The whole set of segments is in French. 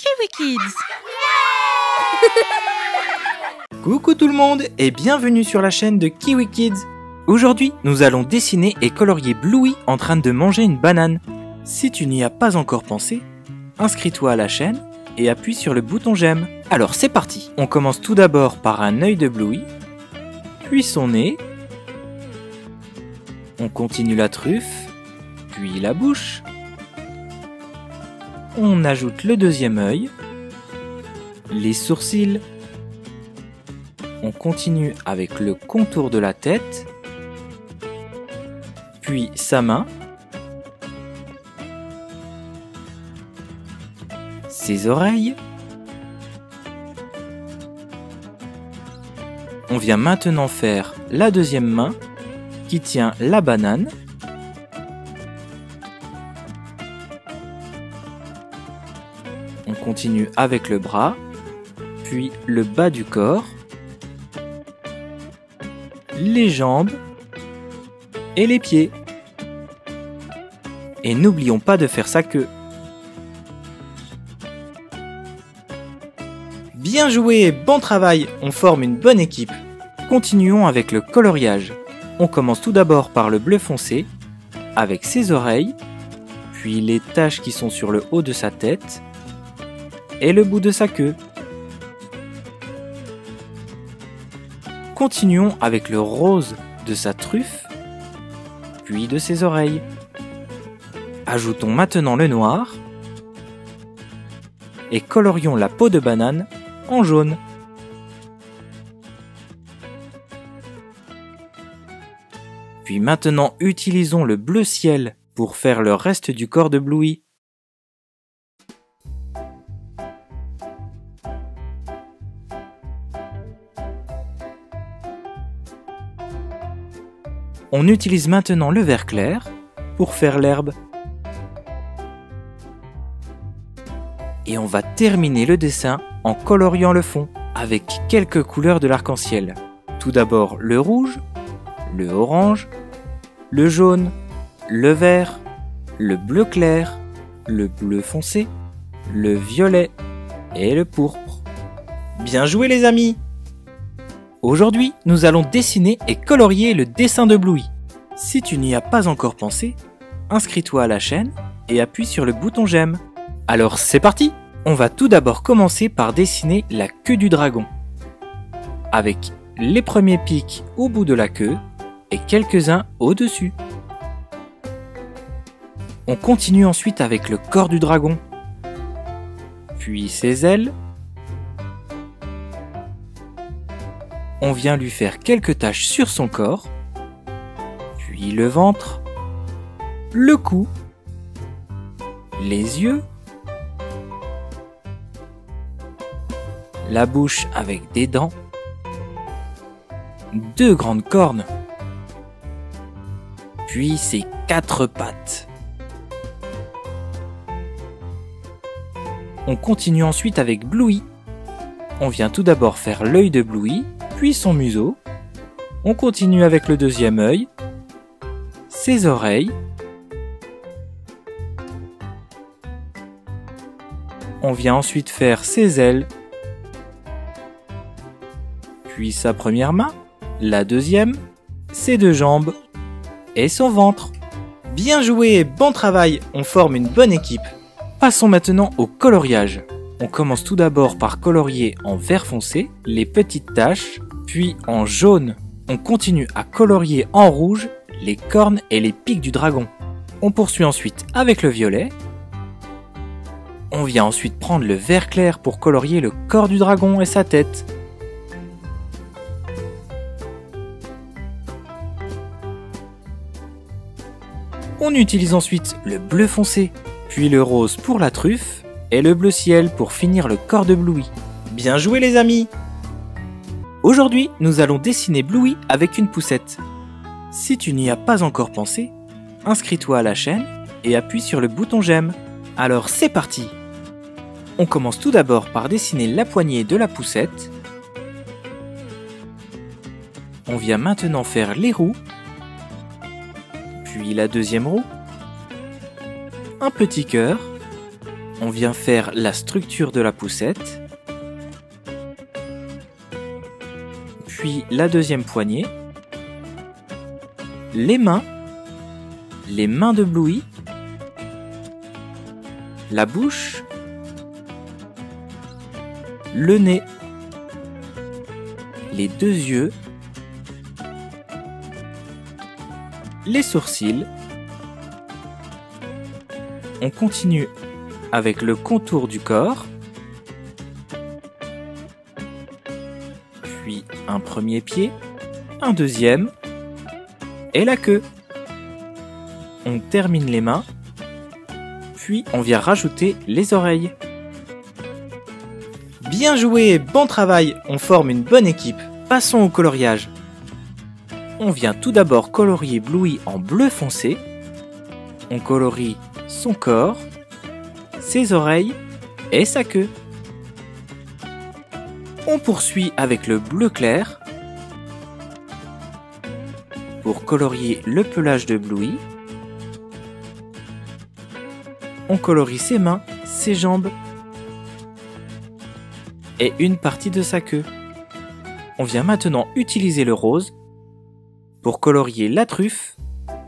Kiwi Kids. Coucou tout le monde et bienvenue sur la chaîne de Kiwi Kids. Aujourd'hui, nous allons dessiner et colorier Bluey en train de manger une banane. Si tu n'y as pas encore pensé, inscris-toi à la chaîne et appuie sur le bouton j'aime. Alors c'est parti. On commence tout d'abord par un œil de Bluey, puis son nez. On continue la truffe, puis la bouche. On ajoute le deuxième œil, les sourcils. On continue avec le contour de la tête, puis sa main, ses oreilles. On vient maintenant faire la deuxième main qui tient la banane. On continue avec le bras, puis le bas du corps, les jambes et les pieds. Et n'oublions pas de faire sa queue. Bien joué, bon travail, on forme une bonne équipe. Continuons avec le coloriage. On commence tout d'abord par le bleu foncé, avec ses oreilles, puis les taches qui sont sur le haut de sa tête, et le bout de sa queue. Continuons avec le rose de sa truffe, puis de ses oreilles. Ajoutons maintenant le noir et colorions la peau de banane en jaune. Puis maintenant utilisons le bleu ciel pour faire le reste du corps de Bluey. On utilise maintenant le vert clair pour faire l'herbe. Et on va terminer le dessin en coloriant le fond avec quelques couleurs de l'arc-en-ciel. Tout d'abord le rouge, le orange, le jaune, le vert, le bleu clair, le bleu foncé, le violet et le pourpre. Bien joué les amis! Aujourd'hui, nous allons dessiner et colorier le dessin de Bluey. Si tu n'y as pas encore pensé, inscris-toi à la chaîne et appuie sur le bouton j'aime. Alors c'est parti! On va tout d'abord commencer par dessiner la queue du dragon, avec les premiers pics au bout de la queue et quelques-uns au-dessus. On continue ensuite avec le corps du dragon, puis ses ailes. On vient lui faire quelques taches sur son corps, puis le ventre, le cou, les yeux, la bouche avec des dents, deux grandes cornes, puis ses quatre pattes. On continue ensuite avec Bluey. On vient tout d'abord faire l'œil de Bluey, puis son museau. On continue avec le deuxième œil, ses oreilles. On vient ensuite faire ses ailes, puis sa première main, la deuxième, ses deux jambes et son ventre. Bien joué, bon travail, on forme une bonne équipe. Passons maintenant au coloriage. On commence tout d'abord par colorier en vert foncé les petites taches, puis en jaune. On continue à colorier en rouge les cornes et les pics du dragon. On poursuit ensuite avec le violet. On vient ensuite prendre le vert clair pour colorier le corps du dragon et sa tête. On utilise ensuite le bleu foncé, puis le rose pour la truffe et le bleu ciel pour finir le corps de Bluey. Bien joué les amis! Aujourd'hui, nous allons dessiner Bluey avec une poussette. Si tu n'y as pas encore pensé, inscris-toi à la chaîne et appuie sur le bouton j'aime. Alors c'est parti! On commence tout d'abord par dessiner la poignée de la poussette. On vient maintenant faire les roues, puis la deuxième roue, un petit cœur, On vient faire la structure de la poussette, puis la deuxième poignée, les mains de Bluey, la bouche, le nez, les deux yeux, les sourcils. On continue avec le contour du corps, puis un premier pied, un deuxième, et la queue. On termine les mains, puis on vient rajouter les oreilles. Bien joué, bon travail, on forme une bonne équipe. Passons au coloriage. On vient tout d'abord colorier Bluey en bleu foncé. On colorie son corps, ses oreilles et sa queue. On poursuit avec le bleu clair pour colorier le pelage de Bluey. On colorie ses mains, ses jambes et une partie de sa queue. On vient maintenant utiliser le rose pour colorier la truffe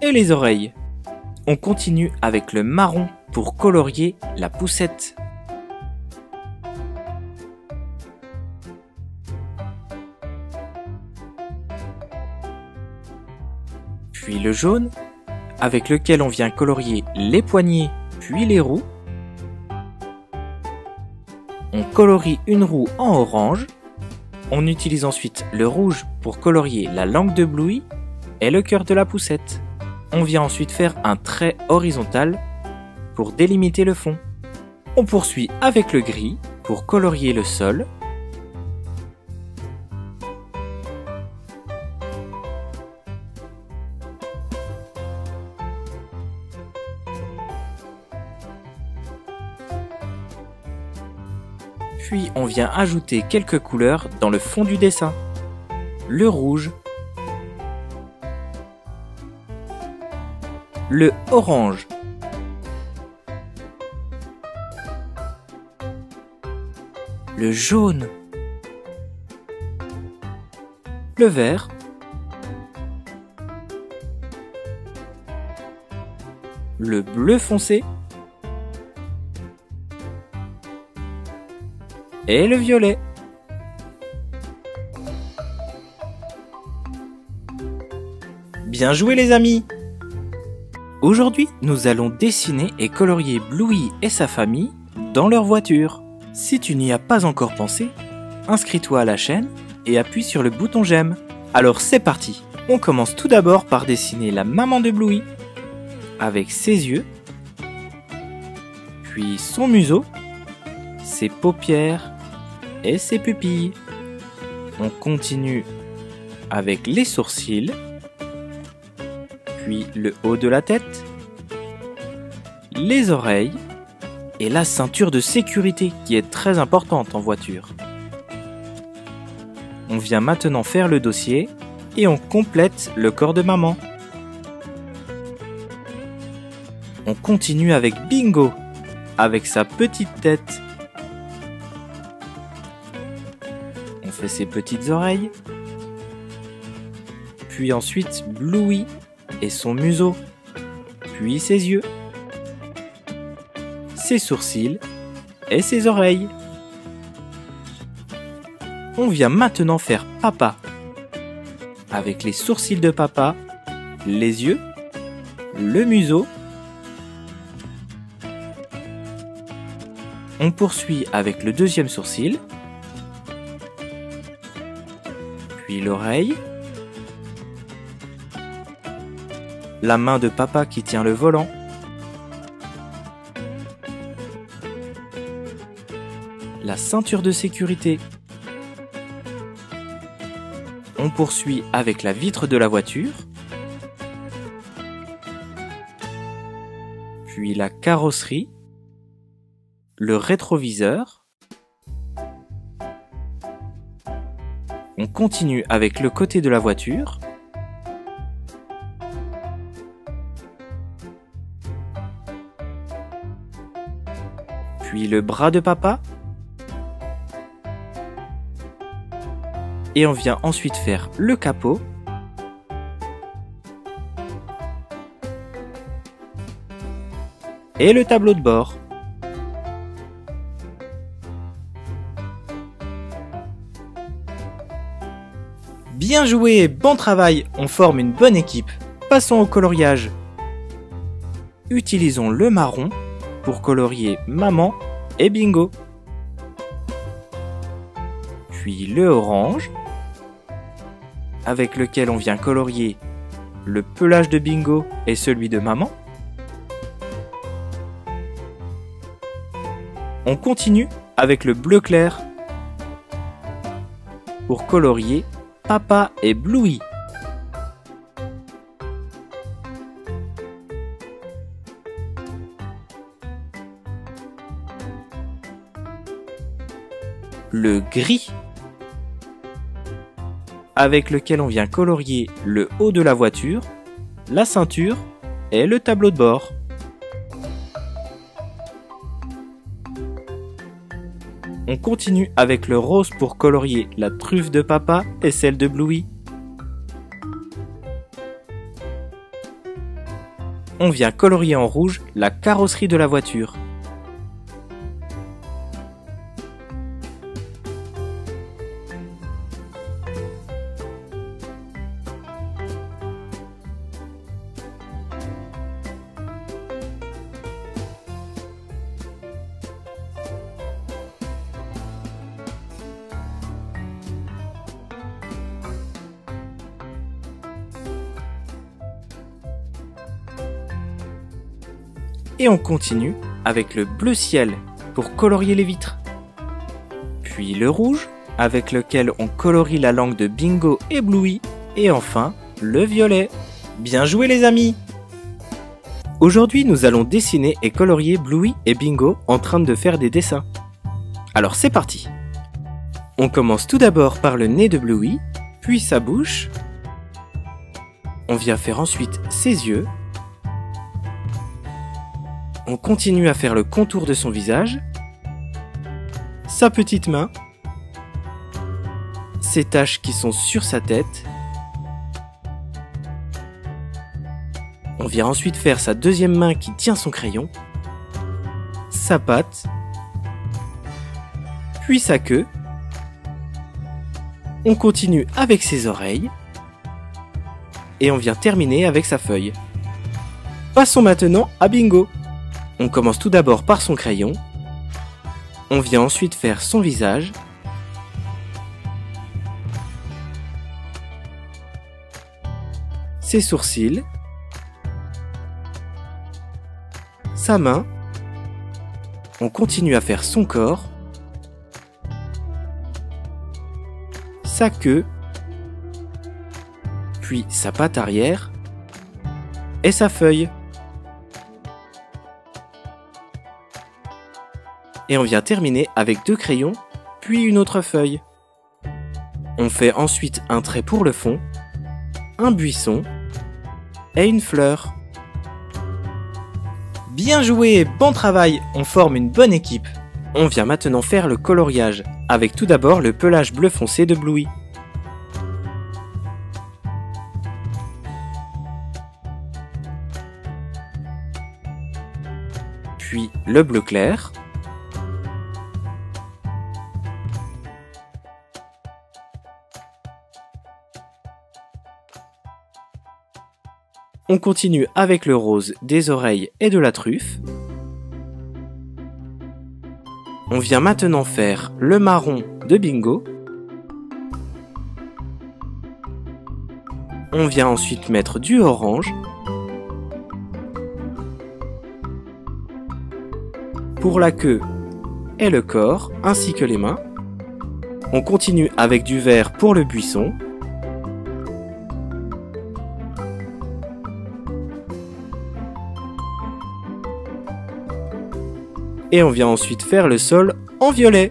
et les oreilles. On continue avec le marron pour colorier la poussette. Puis le jaune, avec lequel on vient colorier les poignets puis les roues. On colorie une roue en orange. On utilise ensuite le rouge pour colorier la langue de Bluey et le cœur de la poussette. On vient ensuite faire un trait horizontal pour délimiter le fond. On poursuit avec le gris pour colorier le sol. Puis on vient ajouter quelques couleurs dans le fond du dessin. Le rouge, le orange, le jaune, le vert, le bleu foncé et le violet. Bien joué les amis! Aujourd'hui, nous allons dessiner et colorier Bluey et sa famille dans leur voiture. Si tu n'y as pas encore pensé, inscris-toi à la chaîne et appuie sur le bouton j'aime. Alors c'est parti! On commence tout d'abord par dessiner la maman de Bluey, avec ses yeux, puis son museau, ses paupières et ses pupilles. On continue avec les sourcils, puis le haut de la tête, les oreilles et la ceinture de sécurité qui est très importante en voiture. On vient maintenant faire le dossier et on complète le corps de maman. On continue avec Bingo, avec sa petite tête. On fait ses petites oreilles. Puis ensuite Bluey et son museau, puis ses yeux, ses sourcils et ses oreilles. On vient maintenant faire Papa, avec les sourcils de Papa, les yeux, le museau. On poursuit avec le deuxième sourcil, puis l'oreille, la main de Papa qui tient le volant, la ceinture de sécurité. On poursuit avec la vitre de la voiture, puis la carrosserie, le rétroviseur. On continue avec le côté de la voiture, puis le bras de papa. Et on vient ensuite faire le capot. Et le tableau de bord. Bien joué, bon travail, on forme une bonne équipe. Passons au coloriage. Utilisons le marron pour colorier maman et Bingo. Puis le orange, avec lequel on vient colorier le pelage de Bingo et celui de maman. On continue avec le bleu clair pour colorier Papa et Bluey. Le gris, avec lequel on vient colorier le haut de la voiture, la ceinture et le tableau de bord. On continue avec le rose pour colorier la truffe de papa et celle de Bluey. On vient colorier en rouge la carrosserie de la voiture. Et on continue avec le bleu ciel pour colorier les vitres. Puis le rouge avec lequel on colorie la langue de Bingo et Bluey. Et enfin le violet. Bien joué les amis! Aujourd'hui nous allons dessiner et colorier Bluey et Bingo en train de faire des dessins. Alors c'est parti! On commence tout d'abord par le nez de Bluey, puis sa bouche. On vient faire ensuite ses yeux. On continue à faire le contour de son visage, sa petite main, ses taches qui sont sur sa tête. On vient ensuite faire sa deuxième main qui tient son crayon, sa patte, puis sa queue. On continue avec ses oreilles et on vient terminer avec sa feuille. Passons maintenant à Bingo. On commence tout d'abord par son crayon, on vient ensuite faire son visage, ses sourcils, sa main, on continue à faire son corps, sa queue, puis sa patte arrière et sa feuille. Et on vient terminer avec deux crayons, puis une autre feuille. On fait ensuite un trait pour le fond, un buisson et une fleur. Bien joué, bon travail, on forme une bonne équipe. On vient maintenant faire le coloriage, avec tout d'abord le pelage bleu foncé de Bluey. Puis le bleu clair. On continue avec le rose des oreilles et de la truffe. On vient maintenant faire le marron de Bingo. On vient ensuite mettre du orange. Pour la queue et le corps, ainsi que les mains. On continue avec du vert pour le buisson. Et on vient ensuite faire le sol en violet.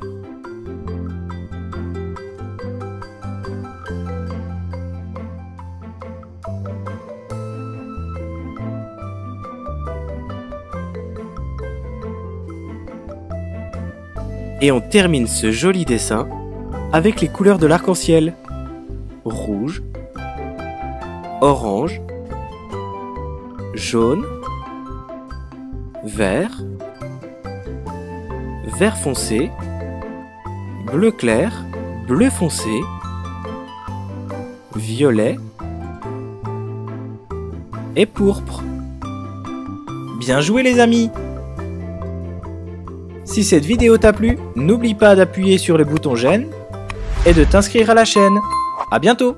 Et on termine ce joli dessin avec les couleurs de l'arc-en-ciel. Rouge, orange, jaune, vert, vert foncé, bleu clair, bleu foncé, violet et pourpre. Bien joué les amis! Si cette vidéo t'a plu, n'oublie pas d'appuyer sur le bouton j'aime et de t'inscrire à la chaîne. À bientôt!